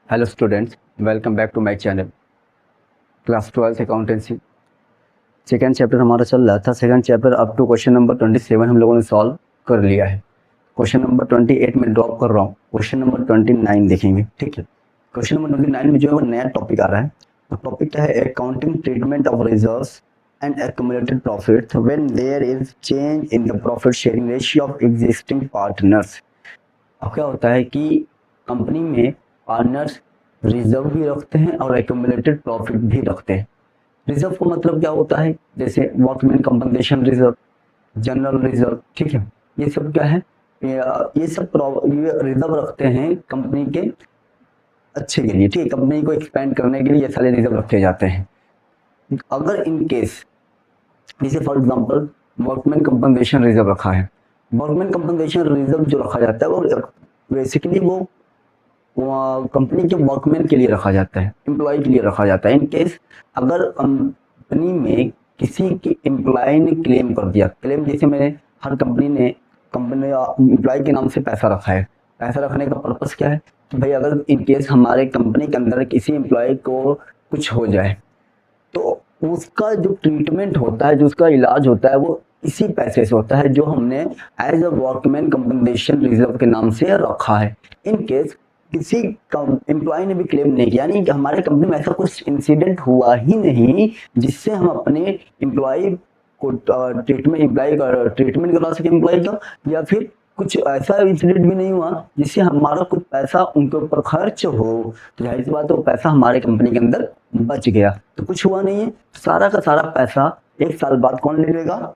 Hello students, welcome back to my channel. Class 12 accountancy second chapter हमारा चल रहा था। Second chapter up to question number 27 हम लोगों ने सॉल्व कर लिया है। क्वेश्चन नंबर 28 में ड्रॉप कर रहा हूँ, क्वेश्चन नंबर 29 देखेंगे। ठीक है, क्वेश्चन नंबर 29 में जो है वो नया टॉपिक आ रहा है। तो टॉपिक क्या है? Accounting treatment of reserves and accumulated profit when there is change in the profit sharing ratio of existing partners. अब क्या होता है कि कंपनी में पार्टनर्स रिजर्व भी रखते हैं और एक्यूमुलेटेड प्रॉफिट भी रखते हैं। रिजर्व का मतलब क्या होता है? जैसे workman compensation reserve, general reserve, ठीक है, ये सब क्या है? ये सब ये रिजर्व रखते हैं कंपनी के अच्छे के लिए, ठीक है, कंपनी को एक्सपेंड करने के लिए ये सारे रिजर्व रखे जाते हैं। अगर इन केस जैसे for example workman compensation reserve रखा है, वर्कमैन कंपनसेशन रिजर्व जो रखा जाता है वो बेसिकली वो कंपनी के वर्कमैन के लिए रखा जाता है, एम्प्लॉय के लिए रखा जाता है। इन केस अगर कंपनी में किसी की एम्प्लॉय ने क्लेम कर दिया, क्लेम जैसे मैंने हर कंपनी ने एम्प्लॉय के नाम से पैसा रखा है। पैसा रखने का पर्पस क्या है कि भाई अगर इन केस हमारे कंपनी के अंदर किसी एम्प्लॉय को कुछ हो जाए तो उसका जो ट्रीटमेंट होता है, जो उसका इलाज होता है, वो इसी पैसे से होता है जो हमने as a workman compensation reserve के नाम से रखा है। इन केस किसी एम्प्लॉय ने भी क्लेम नहीं किया, यानी कि हमारे कंपनी में ऐसा कुछ इंसिडेंट हुआ ही नहीं जिससे हम अपने एम्प्लॉय को ट्रीटमेंट करा सके एम्प्लॉय का, या फिर कुछ ऐसा इंसिडेंट भी नहीं हुआ जिससे हमारा कुछ पैसा उनके ऊपर खर्च हो, तो जाहिर सी बात है वो पैसा हमारे कंपनी के अंदर बच गया। तो कुछ हुआ नहीं है, सारा का सारा पैसा एक साल बाद कौन ले लेगा?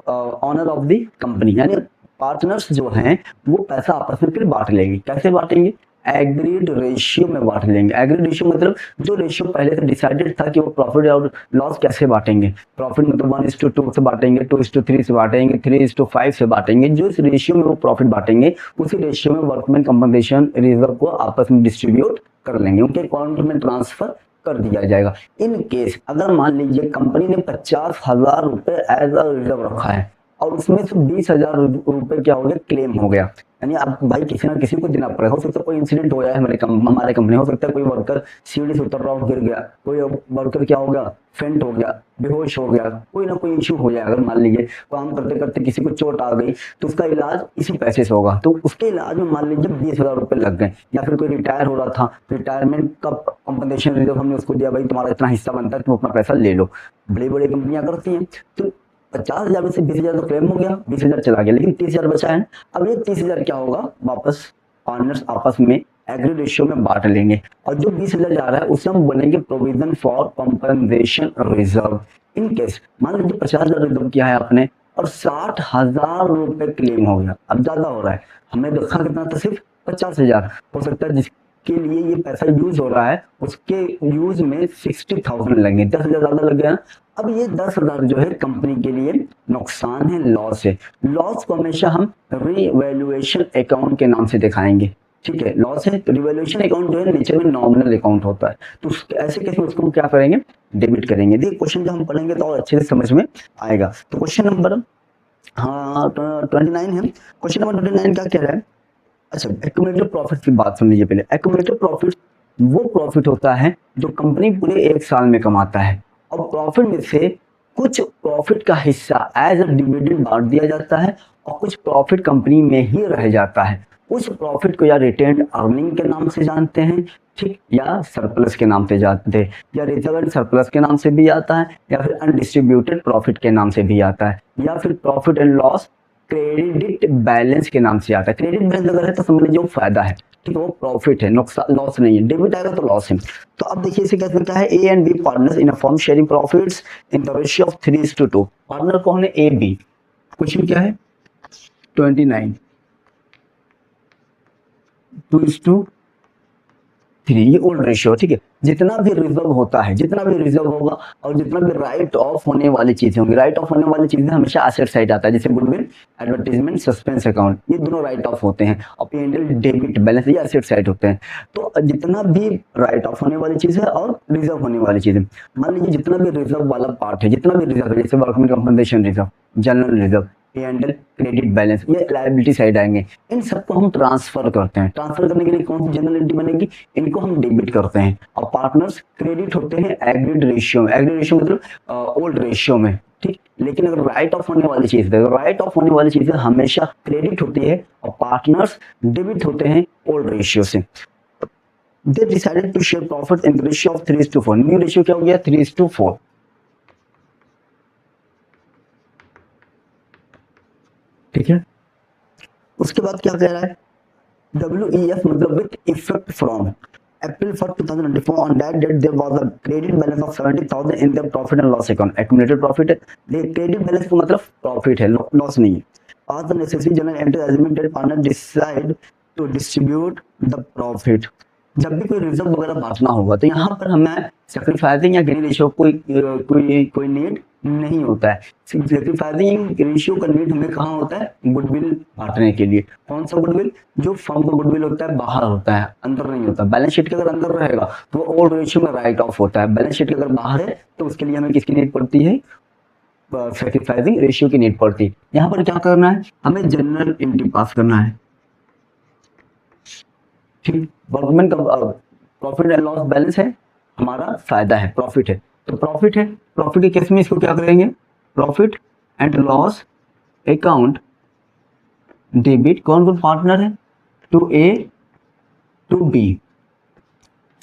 ऑनर ऑफ द कंपनी, यानी पार्टनर्स जो हैं वो पैसा आपस में फिर बांट लेंगे। कैसे बांटेंगे? एग्रीड रेशियो में बांट लेंगे। एग्रीड रेशियो मतलब जो रेशियो पहले से डिसाइडेड था कि वो प्रॉफिट और लॉस कैसे बांटेंगे। प्रॉफिट मतलब 1:2 से बांटेंगे, 2:3 से बांटेंगे, 3:5 से बांटेंगे। जो इस रेशियो में वो प्रॉफिट बांटेंगे उसी रेशियो में वर्कमैन कंपनसेशन रिजर्व को आपस में डिस्ट्रीब्यूट कर लेंगे, उनके अकाउंट में ट्रांसफर कर दिया जाएगा। इन केस अगर मान लीजिए कंपनी ने 50,000 रुपए एज अ रिजर्व रखा है और उसमें से 20,000 रुपए क्या हो गया? क्लेम हो गया। यानी आप भाई किसी ना किसी को देना पड़ेगा। हो सकता है कोई इंसिडेंट हो जाए हमारे कंपनी, हो सकता है कोई वर्कर सीढ़ी से उतर रहा हो, गिर गया, कोई वर्कर क्या हो गया? फेंट हो गया, बेहोश हो गया, कोई ना कोई इश्यू हो जाएगा। मान लीजिए काम करते करते किसी को चोट आ गई तो उसका इलाज इसी पैसे से होगा, तो उसके इलाज में मान लीजिए 20,000 रुपए लग गए। या फिर कोई रिटायर हो रहा था, रिटायरमेंट का कंपनसेशन रिजर्व हमने उसको दिया, भाई तुम्हारा इतना हिस्सा बनता है, तुम अपना पैसा ले लो। बड़ी बड़ी कंपनियां करती हैं। तो 50,000 में से 20,000 तो क्लेम हो गया, 20,000 चला गया, लेकिन 30,000 बचा है। अब ये 30,000 क्या होगा? वापस पार्टनर्स आपस में एग्री रेशियो में बांट लेंगे, और जो 20,000 जा रहा है उससे हम बनेंगे provision for compensation reserve. In case मान लीजिए 50,000 रिजर्व किया है आपने और 60,000 रुपए क्लेम हो गया। अब ज्यादा हो रहा है, हमने देखा कितना था? सिर्फ 50,000। हो सकता है जिसके लिए ये पैसा यूज हो रहा है उसके यूज में 60,000 लगे, 10,000 ज्यादा लग गया। अब ये 10,000 जो है कंपनी के लिए नुकसान है, लॉस है। लॉस को हमेशा हम रिवैल्यूएशन अकाउंट के नाम से दिखाएंगे, ठीक है। लॉस है तो रिवैल्यूएशन अकाउंट जो है नीचे में नॉमिनल अकाउंट होता है, तो ऐसे केस में उसको हम क्या करेंगे? डेबिट करेंगे। देखिए क्वेश्चन जब हम पढ़ेंगे तो और अच्छे से समझ में आएगा। तो क्वेश्चन नंबर 29 है। क्वेश्चन नंबर 29 क्या कह रहा है? अच्छा, एक्यूमुलेटेड प्रॉफिट की बात सुन लीजिए पहले। एक्यूमुलेटेड प्रॉफिट वो प्रॉफिट होता है जो कंपनी पूरे एक साल में कमाता है, और प्रॉफिट में से कुछ प्रॉफिट का हिस्सा एज अ डिविडेंड बांट दिया जाता है और कुछ प्रॉफिट कंपनी में ही रह जाता है। उस प्रॉफिट को या रिटेन्ड अर्निंग के नाम से जानते हैं, ठीक, या सरप्लस के नाम से जानते हैं, या रिजर्व एंड सरप्लस के नाम से भी आता है, या फिर अनडिस्ट्रीब्यूटेड प्रॉफिट के नाम से भी आता है, या फिर profit and loss credit balance के नाम से आता है। क्रेडिट बैलेंस अगर है तो समझ लीजिए वो फायदा है, ठीक है, वो प्रॉफिट है, नुकसान लॉस नहीं है। डेबिट आएगा तो लॉस है। तो अब देखिए इसे कैसे लिखा है? A and B partners in a firm sharing profits in the ratio of 3:2। Partner कौन है? A B. क्वेश्चन क्या है? 29 2:3, ये ओल्ड रेशियो, ठीक है। जितना भी रिजर्व होता है, जितना भी रिजर्व होगा और जितना भी राइट ऑफ होने वाली चीजें होंगी, राइट ऑफ होने वाली चीजें हमेशा एसेट साइड आता है, जैसे गुडविल, एडवर्टाइजमेंट, सस्पेंस अकाउंट, ये दोनों राइट ऑफ होते हैं, और P&L, डेबिट बैलेंस, ये एसेट साइड होते हैं। तो जितना भी राइट ऑफ होने वाली चीज है और रिजर्व होने वाली चीज है, मान लीजिए जितना भी रिजर्व वाला पार्ट है, जितना भी रिजर्व है, जैसे workman compensation reserve, general reserve, P&L credit balance, ये लायबिलिटी साइड आएंगे। इन सबको हम ट्रांसफर करते हैं। ट्रांसफर करने के लिए कौन सी जनरल एंट्री बनेगी, इनको हम डेबिट करते हैं। और पार्टनर्स क्रेडिट होते हैं एग्रीड रेशियो में, एग्रीड रेशियो मतलब ओल्ड रेशियो में, ठीक। लेकिन अगर राइट ऑफ होने वाली चीज है, राइट ऑफ होने वाली चीजें हमेशा क्रेडिट होती है और पार्टनर्स डेबिट होते हैं ओल्ड रेशियो से। They decided to share profit in the ratio of 3:4। New ratio क्या हो गया, 3:4, ठीक है। उसके बाद क्या कह रहा है, WEF मतलब with effect from April 1st 2024, on that date there was a credit balance of 70,000 in the profit and loss account। accumulated profit है, देखिए क्रेडिट बैलेंस का मतलब प्रॉफिट है, लॉस नहीं है। As the necessary general entry assuming that partner decide to distribute the profit। जब भी कोई रिजर्व वगैरह बांटना होगा तो यहाँ पर हमें सैक्रिफाइसिंग या गेनिंग रेशियो कोई नीड नहीं होता है। सैक्रिफाइसिंग रेशियो का नीड हमें कहाँ होता है, गुडविल बांटने के लिए। कौन सा गुडविल, जो फर्म का गुडविल होता है बाहर होता है, अंदर नहीं होता। बैलेंस शीट के अगर अंदर रहेगा तो वो ओल्ड रेशियो में राइट ऑफ होता है। बैलेंस शीट के अगर बाहर है तो उसके लिए हमें किसकी नीड पड़ती है, सैक्रिफाइसिंग रेशियो की नीड पड़ती है। यहाँ पर क्या करना है, हमें जनरल एंट्री पास करना है, ठीक। वर्कमैन का प्रॉफिट एंड लॉस बैलेंस है, हमारा फायदा है, प्रॉफिट है, तो प्रॉफिट है। प्रॉफिट के केस में इसको क्या करेंगे, profit and loss account debit. कौन कौन पार्टनर है, टू ए टू बी।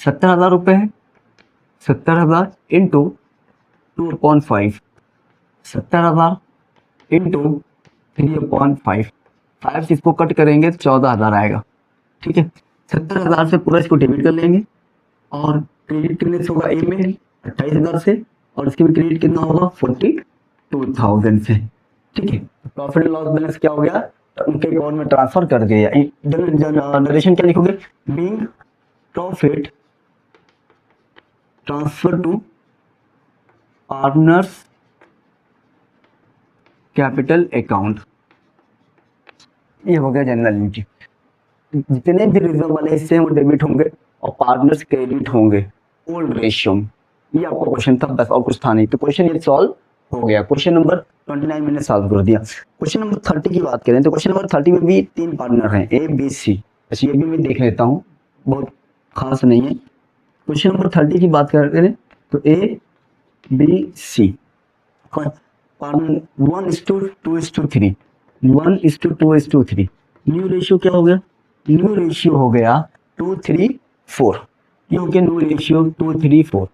70,000 रुपये है, 70,000 इंटू 2/5, 70,000 इंटू 3/5, 5 इसको कट करेंगे तो 14,000 आएगा, ठीक है। 70,000 से पूरा इसको डेबिट कर लेंगे और क्रेडिट कितने से होगा, ए में 28,000 से, और इसके में क्रेडिट कितना होगा 42,000 से, ठीक है। प्रॉफिट एंड लॉस बैलेंस क्या हो गया, तो उनके अकाउंट में ट्रांसफर कर दिया। नरेशन क्या लिखोगे, being profit transfer to partners capital account, ये हो गया जनरल एंट्री। जितने भी रिजर्व वाले हिस्से हैं वो डेबिट होंगे और पार्टनर्स क्रेडिट होंगे ओल्ड रेशियो में। ये आपका क्वेश्चन था बस, और कुछ था नहीं। तो क्वेश्चन ये सॉल्व हो गया। क्वेश्चन नंबर 29 मैंने सॉल्व कर दिया। क्वेश्चन नंबर 30 की बात करें तो क्वेश्चन नंबर 30 में भी 3 पार्टनर हैं, ए बी सी। अच्छा ये भी मैं देख लेता हूँ, बहुत खास नहीं है। क्वेश्चन नंबर 30 की बात करें तो A B C 1:2:3, 1:2:3। New ratio क्या हो गया, न्यू रेशियो हो गया 2:3:4। ये हो गया न्यू रेशियो 2:3:4।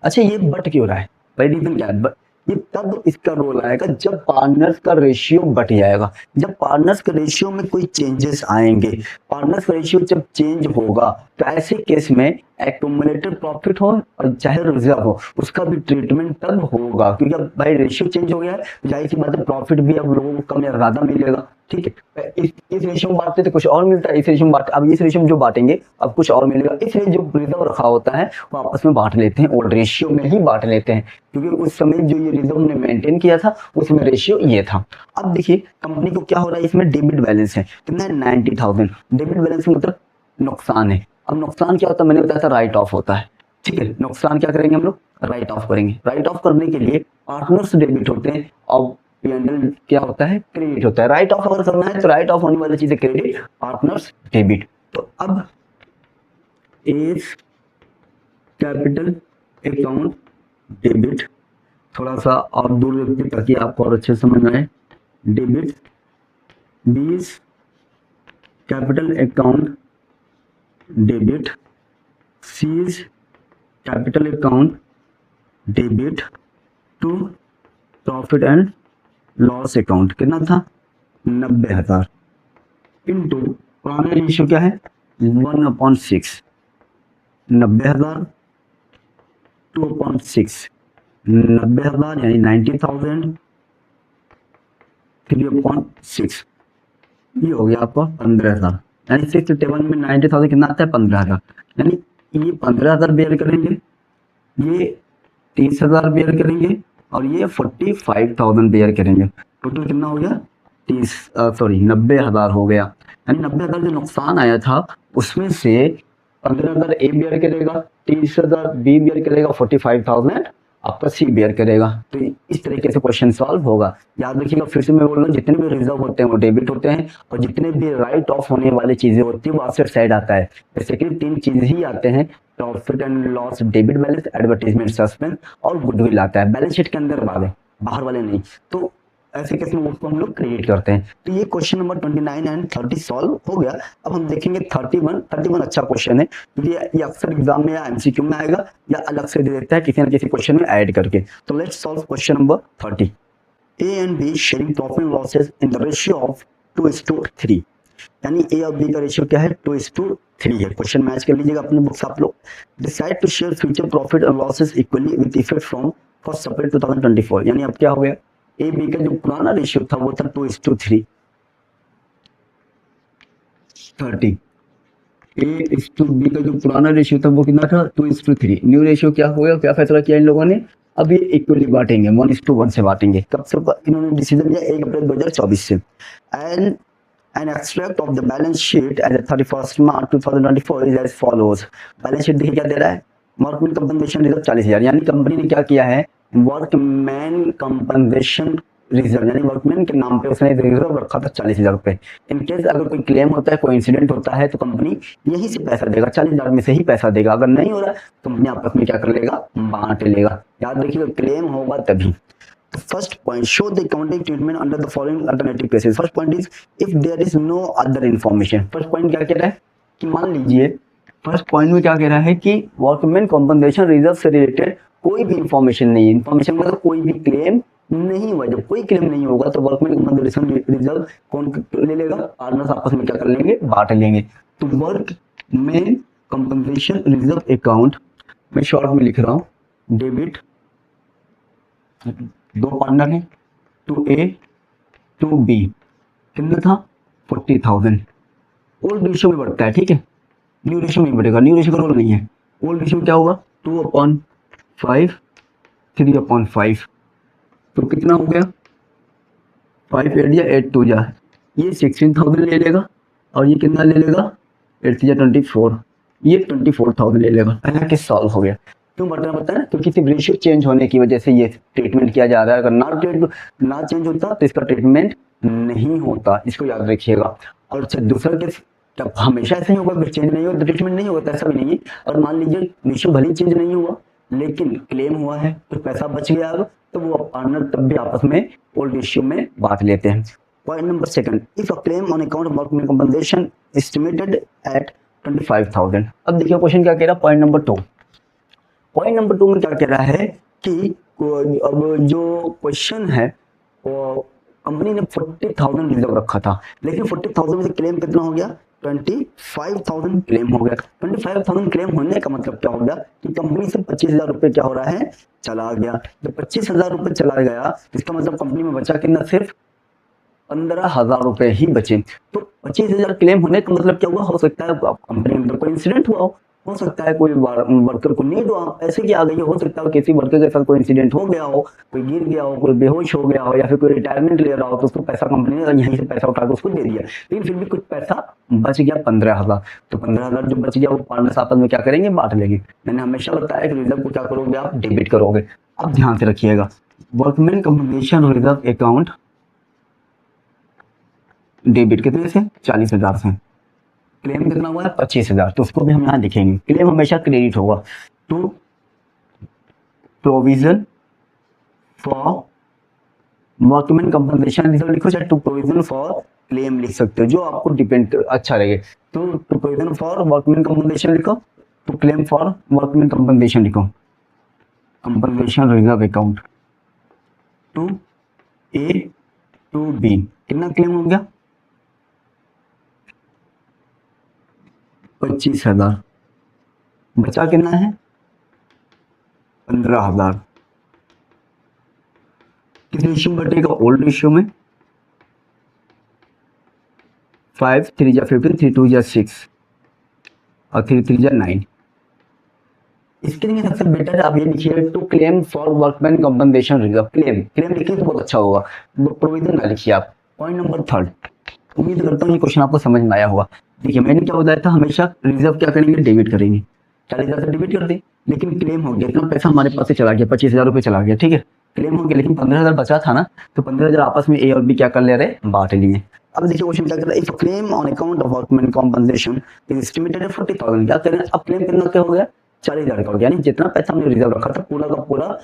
अच्छा ये बट क्यों रहा है, भाई रीजन क्या है, ये तब इसका रोल आएगा जब पार्टनर्स का रेशियो बढ़ जाएगा। जब पार्टनर्स के रेशियो में कोई चेंजेस आएंगे, पार्टनर्स का रेशियो जब चेंज होगा तो ऐसे केस में एक्यूमुलेटेड प्रॉफिट हो और चाहे रिजर्व हो, उसका भी ट्रीटमेंट तब होगा। क्योंकि अब भाई रेशियो चेंज हो गया है, जाहिर सी बात है प्रॉफिट भी अब लोगों को कम या ज्यादा मिलेगा, ठीक है। इस रेशियो में बांटते तो कुछ और मिलता है, इस रेशियो में बांट, अब इस रेशियो में जो बांटेंगे अब कुछ और मिलेगा, इसलिए जो रिजर्व रखा होता है वो आपस में बांट लेते हैं, ओल्ड रेशियो में ही बांट लेते हैं। क्योंकि उस समय जो ये रिजर्व ने मेंटेन किया था उसमें रेशियो ये था। अब देखिए कंपनी को क्या हो रहा है, इसमें डेबिट बैलेंस है कितना है, 90,000। डेबिट बैलेंस मतलब नुकसान है। अब नुकसान क्या होता है, मैंने बताया था राइट ऑफ होता है, ठीक है। नुकसान क्या करेंगे हम लोग, राइट ऑफ करेंगे। राइट ऑफ करने के लिए पार्टनर्स डेबिट होते हैं और P&L क्या होता है, क्रेडिट होता है। राइट ऑफ अगर करना है तो राइट ऑफ होने वाली चीज है क्रेडिट, पार्टनर्स डेबिट। तो अब एज कैपिटल अकाउंट डेबिट, थोड़ा सा और दूर रखिए ताकि आपको और अच्छे समझ आए। Debit B's capital account debit, C's capital account debit to profit and loss account. कितना था, 90,000 इंटू पुराना रेशियो क्या है 1/6, 90,000 2/6, 90,000 यानी 90,000 3/6, ये हो गया आपका 15,000। यानी 6 टेबल में 90,000 कितना आता है 15,000, यानी ये 15,000 बेयर करेंगे, ये 30,000 बेयर करेंगे और ये 45,000 बेयर करेंगे। टोटल कितना हो गया 90,000 हो गया। यानी 90,000 जो नुकसान आया था उसमें से 15,000 ए बेयर करेगा, 30,000 बी बेयर करेगा, 45,000 आपका सी बेयर करेगा। तो इस तरीके से क्वेश्चन सॉल्व होगा। याद रखिएगा, फिर से मैं बोल रहा हूँ, जितने भी रिजर्व होते हैं वो डेबिट होते हैं, और जितने भी राइट ऑफ होने वाली चीजें होती है वो असेट साइड आता है। बेसिकली 3 चीज ही आते हैं, profit and loss, debit balance, advertisement suspense और गुडविल आता है। बैलेंस शीट के अंदर वाले, बाहर वाले नहीं। तो ऐसे केस में उसको हम लोग क्रिएट करते हैं। तो ये क्वेश्चन नंबर 29 एंड 30 सॉल्व हो गया। अब हम देखेंगे 31 अच्छा क्वेश्चन है, क्योंकि ये अक्सर एग्जाम में या एमसीक्यू में आएगा या अलग से दे देता है किसी न किसी क्वेश्चन में ऐड करके। तो let's solve question number 30। A and be sharing profit and losses in the ratio of 2:3, यानी ए और बी का रेशियो क्या है, 2:3 है। क्वेश्चन मैच कर लीजिएगा अपने बुक्स आप लोग। Decide to share future profit and losses equally with effect from 1 April 2024। यानी अब क्या हो गया, ए बी का जो पुराना रेशियो था वो था 2:3 30। ए टू बी का जो पुराना रेशियो था वो कितना था, 2:3। न्यू रेशियो क्या हो गया, क्या फैसला किया इन लोगों ने, अब ये इक्वली बांटेंगे, 1:1 से बांटेंगे। कब से इन्होंने डिसीजन लिया, 1 अप्रैल 2024 से। And an extract of the balance sheet as of 31st March 2024 is as follows। Balance sheet देखिए क्या दे रहा है, वर्कमैन कंपनसेशन रिजर्व 40,000, यानी कंपनी ने क्या किया है, वर्कमैन कंपनसेशन रिजर्व, यानी वर्कमैन के नाम पे उसने रिजर्व रखा था 40,000 रुपए। इन केस अगर कोई क्लेम होता है, कोई इंसिडेंट होता है, तो कंपनी यहीं से पैसा देगा, 40,000 में से ही पैसा देगा। अगर नहीं हो रहा तो कंपनी आपस में क्या कर लेगा, बांट लेगा। याद रखिएगा, क्लेम होगा तभी। First point, show the accounting treatment under the following alternative cases। First point is if there is no other information। First point क्या कह रहा है कि मान लीजिए, फर्स्ट पॉइंट में क्या कह रहा है कि वर्कमैन कॉम्पनसेशन रिजर्व से रिलेटेड कोई भी इंफॉर्मेशन नहीं है। इंफॉर्मेशन मतलब कोई भी क्लेम नहीं हुआ। जब कोई क्लेम नहीं होगा तो वर्कमैन कॉम्पनसेशन रिजर्व कौन ले लेगा, पार्टनर्स आपस में क्या कर लेंगे, बांट लेंगे। तो वर्कमैन कॉम्पनसेशन रिजर्व अकाउंट मैं शॉर्ट में लिख रहा हूँ, डेबिट, दो पार्टनर है, 2A 2B, कितना था 40,000। ओल्ड रेशियो में बढ़ता है, ठीक है, न्यू रेशियो में बढ़ेगा। न्यू रेशियो का रोल नहीं है। ओल्ड रेशियो क्या होगा, 2/5 3/5। तो कितना हो गया, 5 8 या 8 2 जा, ये 16,000 ले लेगा, और ये कितना ले लेगा, 8 या 24, ये 24,000 ले लेगा। पहला केस सॉल्व हो गया। क्यों बटन पता है, क्योंकि सिर्फ रेशियो चेंज होने की वजह से ये ट्रीटमेंट किया जा रहा है। अगर ना चेंज होता तो इसका ट्रीटमेंट नहीं होता, इसको याद रखिएगा। और दूसरा केस तब हमेशा ऐसा ही होगा, अगर चेंज नहीं होगा तो ट्रीटमेंट नहीं होगा, ऐसा भी नहीं है। और मान लीजिए रेशियो भले चेंज नहीं हुआ लेकिन क्लेम हुआ है तो पैसा बच गया, तो वो पार्टनर तब भी आपस में ओल्ड रेशियो में बांट लेते हैं। Point number second, if a claim on account of workman compensation estimated at 25,000। अब देखिए क्वेश्चन क्या कह रहा है, पॉइंट नंबर 2। पॉइंट नंबर 2 में क्या कह रहा है कि अब जो क्वेश्चन है वो कंपनी ने 40,000 रिजर्व रखा था, लेकिन 40,000 में से क्लेम कितना हो गया, 25,000 क्लेम हो गया। 25,000 क्लेम होने का मतलब क्या हो गया कि कंपनी से 25,000 रुपए क्या हो रहा है, चला गया। जब 25,000 रुपए चला गया इसका मतलब कंपनी में बचा कितना, सिर्फ 15,000 रुपए ही बचे। तो 25,000 क्लेम होने का मतलब क्या हुआ, हो सकता है कंपनी में कोई इंसिडेंट हुआ हो सकता है कोई वर्कर को नीड हुआ, पैसे की आ गई हो सकता है किसी वर्कर के साथ कोई इंसिडेंट हो गया हो, कोई गिर गया हो, कोई बेहोश हो गया हो, या फिर कोई रिटायरमेंट ले रहा हो, तो उसको पैसा कंपनी ने यहीं से पैसा उठा के उसको दे दिया, लेकिन फिर भी कुछ पैसा बच गया 15,000। तो 15,000 जो बच गया वो पार्टनर्स आपस में क्या करेंगे, बांट लेंगे। मैंने हमेशा बताया कि रिजर्व को क्या करोगे आप, डेबिट करोगे। अब ध्यान से रखिएगा, workman compensation reserve account debit कितने से, 40,000 से। क्लेम कितना हुआ है, 25,000, तो उसको भी हम यहाँ लिखेंगे। क्लेम हमेशा क्रेडिट होगा। To provision for workman compensation reserve लिखो, चाहे टू प्रोविजन फॉर क्लेम लिख सकते हो, जो आपको डिपेंड अच्छा लगे। तो to provision for workman compensation लिखो, to claim for workman compensation लिखो, compensation reserve account 2A 2B। कितना क्लेम हो गया, 25,000। बचा कितना है, 15,000। किस रेशियो में बटेगा, ओल्ड रेशियो में। 5 3 जा 15, 3 2 जा 6 और 3 3 जा 9। इसके लिए सबसे बेटर आप ये लिखिए, to claim for workman compensation reserve. Claim लिखिए तो बहुत अच्छा होगा, प्रोविजन ना लिखिए आप। पॉइंट नंबर 3, उम्मीद करता हूँ ये क्वेश्चन आपको समझ में आया होगा। देखिए मैंने क्या बताया था, हमेशा रिजर्व क्या करेंगे, डेबिट करेंगे। 40,000 से डेबिट कर दी, लेकिन क्लेम हो गया, इतना पैसा हमारे पास से चला गया, 25,000 रुपये चला गया, ठीक है, क्लेम हो गया, लेकिन 15,000 बचा था ना, तो 15,000 आपस में ए और बी क्या कर ले रहे, बांट लिए। अब देखिए क्वेश्चन क्या कर रहा है, if claim on account of workman compensation is estimated at 40,000, क्या करें, अब क्लेम कितना क्या हो गया, 40,000 का हो गया, यानी जितना पैसा हमने रिजर्व रखा था पूरा का पूरा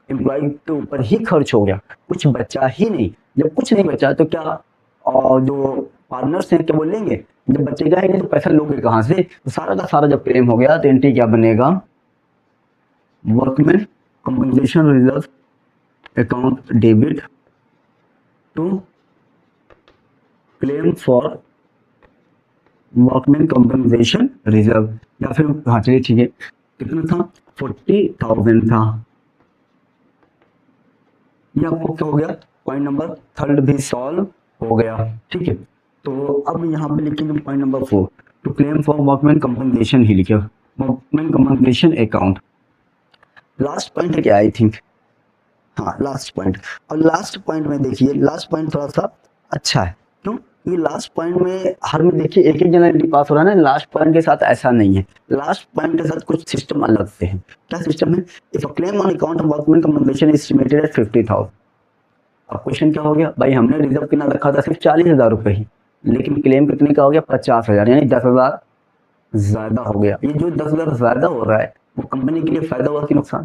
एम्प्लॉय के ऊपर ही खर्च हो गया, कुछ बचा ही नहीं। जब कुछ नहीं बचा तो क्या और जो पार्टनर्स हैं क्या बोलेंगे, जब बचेगा ही नहीं तो पैसा लोगे कहाँ से, तो सारा का सारा जब क्लेम हो गया तो एंट्री क्या बनेगा, workman compensation reserve account debit to claim for workman compensation reserve, या फिर हाँ चलिए ठीक है, कितना था 40,000 था, ये आपको क्या हो गया, पॉइंट नंबर थर्ड भी सॉल्व हो गया, ठीक है। तो अब यहाँ पे लिखेंगे point number 4, to claim for workman compensation ही लिखे, workman compensation account. Last point है क्या, आई थिंक हाँ लास्ट पॉइंट, और लास्ट पॉइंट में देखिए, लास्ट पॉइंट थोड़ा सा अच्छा है, क्यों, ये लास्ट पॉइंट में हर में देखिए एक एक जनरल पास हो रहा है ना, लास्ट पॉइंट के साथ ऐसा नहीं है, लास्ट पॉइंट के साथ कुछ सिस्टम अलग से है। क्या सिस्टम है, if a claim on account of workman compensation is estimated at 50,000, अब क्वेश्चन क्या हो गया भाई, हमने रिजर्व कितना रखा था, सिर्फ 40,000 रुपये ही, लेकिन क्लेम कितने का हो गया 50,000, यानी 10,000 ज्यादा हो गया। ये जो 10,000 ज्यादा हो रहा है वो कंपनी के लिए फायदा हुआ कि नुकसान,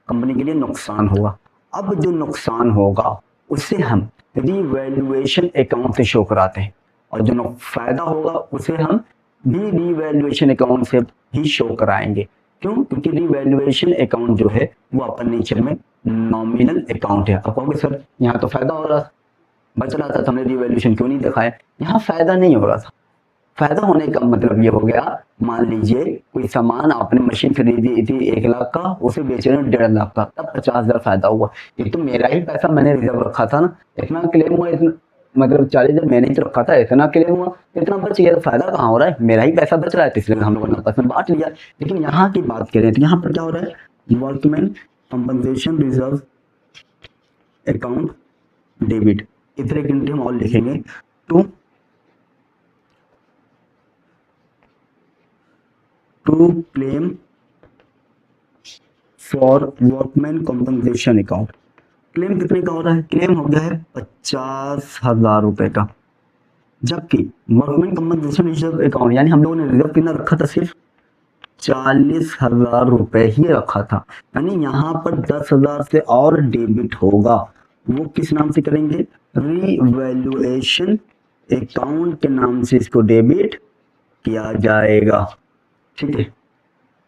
कंपनी के लिए नुकसान हुआ। अब जो नुकसान होगा उसे हम रिवैल्यूएशन अकाउंट से शो कराते हैं, और जो फायदा होगा उसे हम भी रिवैल्यूएशन अकाउंट से ही शो कराएंगे। क्यों, क्योंकि रिवैल्यूएशन अकाउंट जो है वो अपन नेचर में नॉमिनल अकाउंट है। आप कहोगे सर यहाँ तो फायदा हो रहा था, बच रहा था, तो हमने रिवैल्यूएशन क्यों नहीं दिखाया, यहाँ फायदा नहीं हो रहा था। फायदा होने का मतलब ये हो गया, मान लीजिए कोई सामान आपने मशीन खरीदी थी 1 लाख का, उसे बेच रहे हो 1.5 लाख का, तब 50,000 फायदा हुआ। ये तो मेरा ही पैसा मैंने रिजर्व रखा था ना, इतना क्लेम हुआ, इतना मतलब 40,000 मैंने ही तो रखा था, इतना क्लेम हुआ, इतना बच गया, तो फायदा कहाँ हो रहा है, मेरा ही पैसा बच रहा है, तो इसलिए हम लोगों ने आपस में बांट लिया। लेकिन यहाँ की बात करें तो यहाँ पर क्या हो रहा है, workman compensation reserve account debit, इतने घंटे हम और लिखेंगे to claim for workman compensation account. Claim कितने का हो रहा है, क्लेम हो गया है 50,000 रुपए का, जबकि वर्कमैन कंपनसेशन रिजर्व अकाउंट यानी हम लोगों ने रिजर्व कितना रखा था, सिर्फ 40,000 रुपए ही रखा था, यानी यहाँ पर 10,000 से और डेबिट होगा। वो किस नाम से करेंगे, रिवैल्यूएशन अकाउंट के नाम से इसको डेबिट किया जाएगा, ठीक है।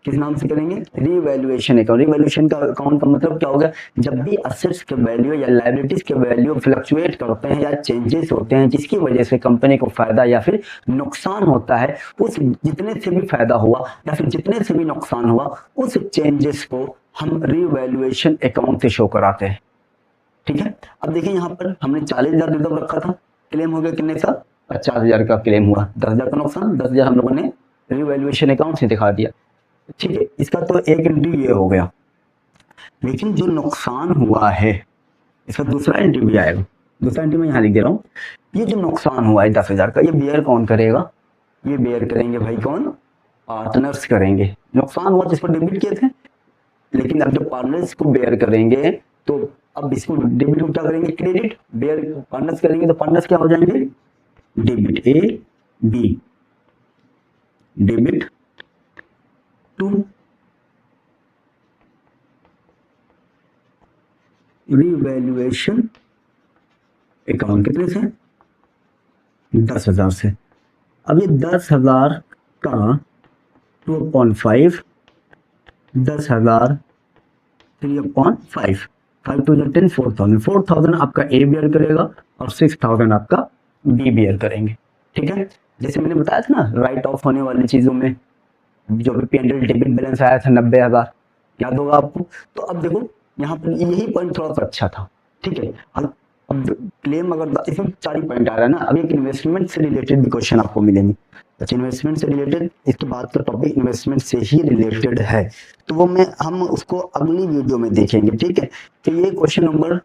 किस नाम से करेंगे, रिवैल्यूएशन अकाउंट। रिवैल्यूएशन का अकाउंट का मतलब क्या होगा, जब भी असेट्स के वैल्यू या लायबिलिटीज के वैल्यू फ्लक्चुएट करते हैं या चेंजेस होते हैं, जिसकी वजह से कंपनी को फायदा या फिर नुकसान होता है, उस जितने से भी फायदा हुआ या फिर जितने से भी नुकसान हुआ, उस चेंजेस को हम रिवैल्यूएशन अकाउंट से शो कराते हैं, ठीक है। अब देखिए यहाँ पर हमने 40,000 रिजर्व रखा था, क्लेम हो गया कितने का, 50,000 का क्लेम हुआ, 10,000 का नुकसान, 10,000 हम लोगों ने रिवैल्यूएशन अकाउंट से दिखा दिया, ठीक है। इसका तो एक एंट्री ये हो गया, लेकिन जो नुकसान हुआ है इसका दूसरा एंट्री भी आएगा। दूसरा एंट्री मैं यहाँ लिख दे रहा हूँ, ये जो नुकसान हुआ है 10,000 का, ये बेयर कौन करेगा, ये बेयर करेंगे भाई कौन, पार्टनर्स करेंगे। नुकसान हुआ जिस पर डेबिट किए थे, लेकिन अब जब पार्टनर्स को बेयर करेंगे तो अब इसको डेबिट को क्या करेंगे, क्रेडिट, बेयर पार्टनर्स करेंगे तो पार्टनर्स क्या हो जाएंगे, debit A B, debit to revaluation account, कितने से, 10,000 से। अब ये 10,000 का 2/5, 10,000 3/5, 5 to 10, 4,000, 4,000 आपका ए बियर करेगा और 6,000 आपका बी बियर करेंगे, ठीक है। जैसे मैंने बताया था ना राइट ऑफ होने वाली चीजों में जो भी पेंडल डेबिट बैलेंस आया था 90,000, याद होगा आपको। तो अब देखो यहाँ पर यही पॉइंट थोड़ा सा अच्छा था, ठीक है। अब क्लेम अगर इसमें 4 पॉइंट आ रहा है ना, अब एक इन्वेस्टमेंट से रिलेटेड भी क्वेश्चन आपको मिलेंगे। अच्छा इन्वेस्टमेंट से रिलेटेड, इसके बाद का टॉपिक इन्वेस्टमेंट से ही रिलेटेड है, तो वो हम उसको अगली वीडियो में देखेंगे, ठीक है। तो ये क्वेश्चन नंबर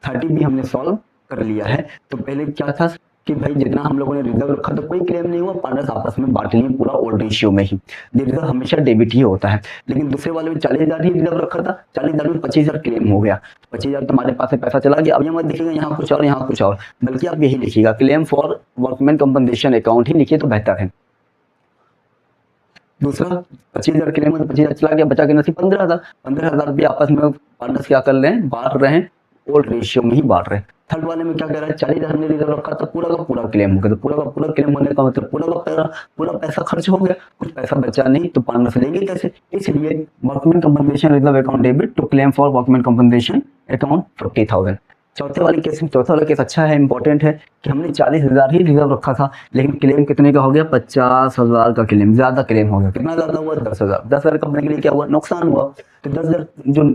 30 भी हमने सॉल्व कर लिया है। तो पहले क्या था, कि भाई जितना हम लोगों ने रिजर्व रखा था कोई क्लेम नहीं हुआ, पार्टनर्स आपस में बांट लिए पूरा ओल्ड रेशियो में ही। रिजर्व हमेशा डेबिट ही होता है, लेकिन दूसरे वाले में 40,000 ही रिजर्व रखा था, 40,000 में 25,000 क्लेम हो गया, 25,000 तुम्हारे पास से पैसा चला गया। अब ये मत देखिएगा यहाँ कुछ और यहाँ कुछ और, बल्कि आप यही लिखिएगा claim for workman compensation account ही लिखिए तो बेहतर है। दूसरा 25,000 क्लेम में 25,000 चला गया, बचा के नसीब 15,000, 15,000 रुपये आपस में पार्टनर्स क्या कर रहे हैं, बांट रहे हैं, ओल्ड रेशियो में ही बांट रहे हैं। थर्ड वाले में क्या कह रहा है, 40,000 ने रिजर्व रखा था, पूरा का पूरा क्लेम हो गया, तो पूरा का पूरा क्लेम होने का मतलब पूरा पैसा खर्च हो गया, कुछ पैसा बचा नहीं, तो पार्टनर्स लेंगे कैसे, इसलिए workman compensation reserve account debit to claim for workman compensation account 50,000। चौथा वाला केस अच्छा है, इंपॉर्टेंट है कि हमने 40,000 ही रिजर्व रखा था, लेकिन क्लेम कितने का हो गया, 50,000 का क्लेम, ज्यादा क्लेम हो गया। कितना ज्यादा हुआ, 10,000। 10,000 कंपनी के लिए क्या हुआ, नुकसान हुआ। तो 10,000 जो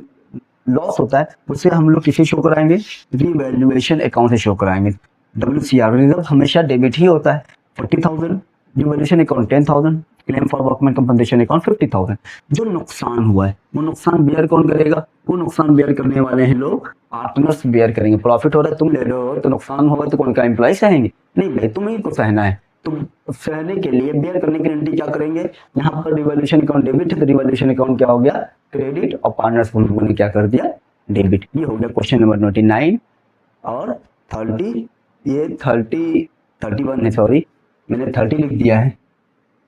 लॉस होता है उसे हम लोग किसे शो कराएंगे, रिवैल्यूएशन अकाउंट से शो कराएंगे। WCR रिजर्व हमेशा डेबिट ही होता है, 40,000, revaluation account 10,000, claim for workman compensation account 50,000। जो नुकसान हुआ है वो नुकसान बेयर कौन करेगा, वो नुकसान बेयर करने वाले हैं लोग, पार्टनर्स बेयर करेंगे। प्रॉफिट हो रहा है तुम ले रहे हो, तो नुकसान होगा तो कौन का एम्प्लॉय सहेंगे, नहीं भाई तुम्हें को सहना है। तुम सहने के लिए बेयर करने की गारंटी क्या करेंगे, यहाँ पर रिवैल्यूएशन अकाउंट डेबिट है तो रिवैल्यूएशन अकाउंट क्या हो गया, क्रेडिट, और पार्टनर्स को लोगों ने क्या कर दिया, डेबिट। ये हो गया क्वेश्चन नंबर 29 और 30। ये 31 है, सॉरी मैंने 30 लिख दिया है,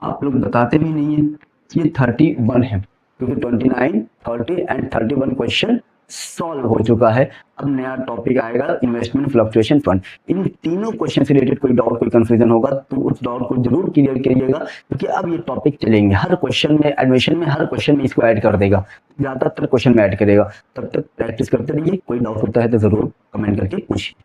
आप लोग बताते भी नहीं है, ये 31 है, क्योंकि 29, 30 एंड 31 क्वेश्चन सॉल्व हो चुका है। अब नया टॉपिक आएगा इन्वेस्टमेंट फ्लक्चुएशन फंड। इन तीनों क्वेश्चन से रिलेटेड कोई डाउट, कोई कंफ्यूजन होगा तो उस डाउट को जरूर क्लियर करिएगा, क्योंकि अब ये टॉपिक चलेंगे हर क्वेश्चन में, एडमिशन में हर क्वेश्चन में इसको ऐड कर देगा, ज्यादातर क्वेश्चन में ऐड करेगा। तब तक प्रैक्टिस करते रहिए, कोई डाउट होता है तो जरूर कमेंट करके पूछिए।